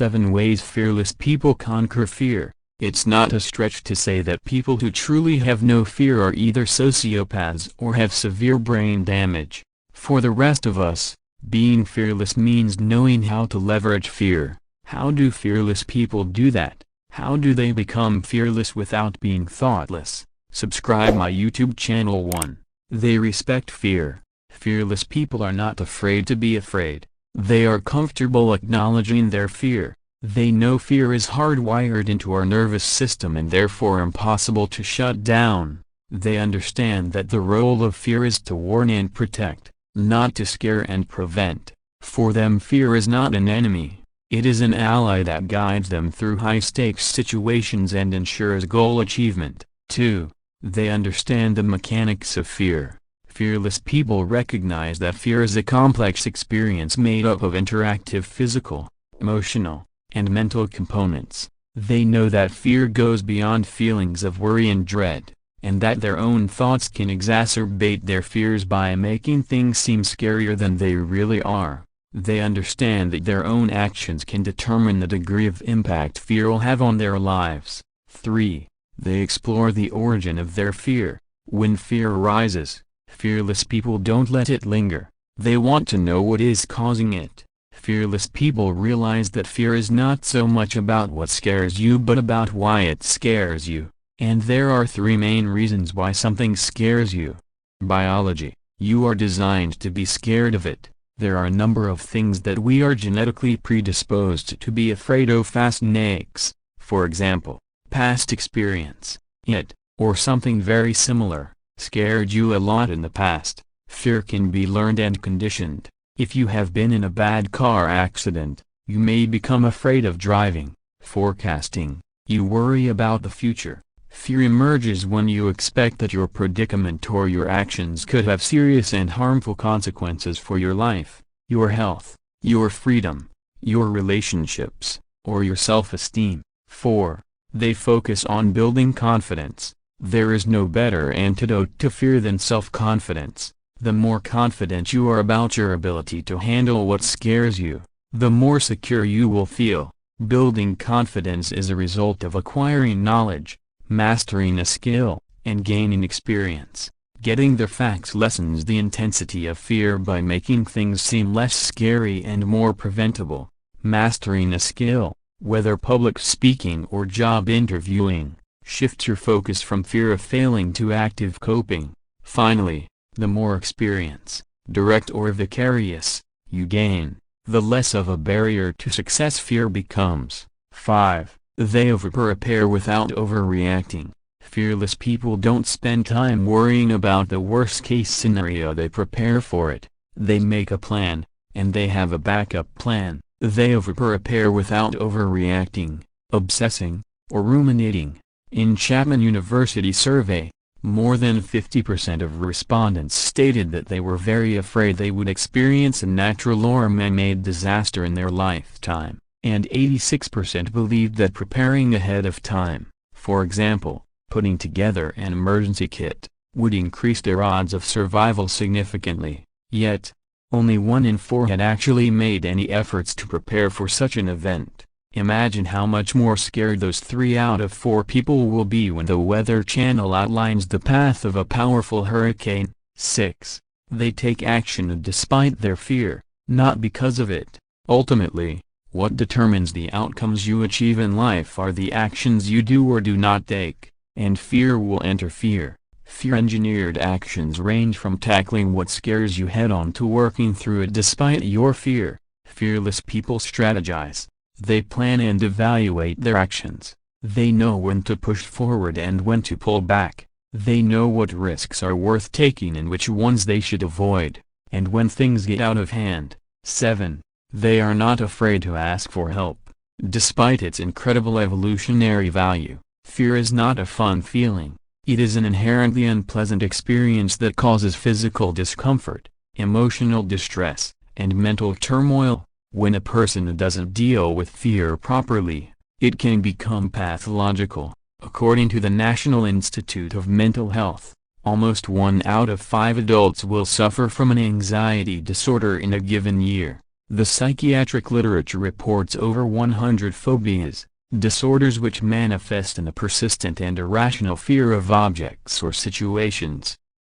7 Ways Fearless People Conquer Fear. It's not a stretch to say that people who truly have no fear are either sociopaths or have severe brain damage. For the rest of us, being fearless means knowing how to leverage fear. How do fearless people do that? How do they become fearless without being thoughtless? Subscribe my YouTube channel. 1. They respect fear. Fearless people are not afraid to be afraid. They are comfortable acknowledging their fear. They know fear is hardwired into our nervous system and therefore impossible to shut down. They understand that the role of fear is to warn and protect, not to scare and prevent. For them, fear is not an enemy. It is an ally that guides them through high-stakes situations and ensures goal achievement. 2. They understand the mechanics of fear. Fearless people recognize that fear is a complex experience made up of interactive physical, emotional, and mental components. They know that fear goes beyond feelings of worry and dread, and that their own thoughts can exacerbate their fears by making things seem scarier than they really are. They understand that their own actions can determine the degree of impact fear will have on their lives. 3. They explore the origin of their fear. When fear arises, fearless people don't let it linger. They want to know what is causing it. Fearless people realize that fear is not so much about what scares you but about why it scares you. And there are 3 main reasons why something scares you. Biology. You are designed to be scared of it. There are a number of things that we are genetically predisposed to be afraid of. Snakes, for example, past experience, it, or something very similar, scared you a lot in the past. Fear can be learned and conditioned. If you have been in a bad car accident, you may become afraid of driving. Forecasting. You worry about the future. Fear emerges when you expect that your predicament or your actions could have serious and harmful consequences for your life, your health, your freedom, your relationships, or your self-esteem. 4. They focus on building confidence. There is no better antidote to fear than self-confidence. The more confident you are about your ability to handle what scares you, the more secure you will feel. Building confidence is a result of acquiring knowledge, mastering a skill, and gaining experience. Getting the facts lessens the intensity of fear by making things seem less scary and more preventable. Mastering a skill, whether public speaking or job interviewing, shifts your focus from fear of failing to active coping. Finally, the more experience, direct or vicarious, you gain, the less of a barrier to success fear becomes. 5. They over-prepare without overreacting. Fearless people don't spend time worrying about the worst-case scenario. They prepare for it. They make a plan, and they have a backup plan. They over-prepare without overreacting, obsessing, or ruminating. In Chapman University survey, more than 50% of respondents stated that they were very afraid they would experience a natural or man-made disaster in their lifetime, and 86% believed that preparing ahead of time, for example, putting together an emergency kit, would increase their odds of survival significantly. Yet, only 1 in 4 had actually made any efforts to prepare for such an event. Imagine how much more scared those 3 out of 4 people will be when the Weather Channel outlines the path of a powerful hurricane. 6. They take action despite their fear, not because of it. Ultimately, what determines the outcomes you achieve in life are the actions you do or do not take, and fear will interfere. Fear-engineered actions range from tackling what scares you head-on to working through it despite your fear. Fearless people strategize. They plan and evaluate their actions. They know when to push forward and when to pull back. They know what risks are worth taking and which ones they should avoid, and when things get out of hand. 7. They are not afraid to ask for help. Despite its incredible evolutionary value, fear is not a fun feeling. It is an inherently unpleasant experience that causes physical discomfort, emotional distress, and mental turmoil. When a person doesn't deal with fear properly, it can become pathological. According to the National Institute of Mental Health, almost 1 out of 5 adults will suffer from an anxiety disorder in a given year. The psychiatric literature reports over 100 phobias, disorders which manifest in a persistent and irrational fear of objects or situations.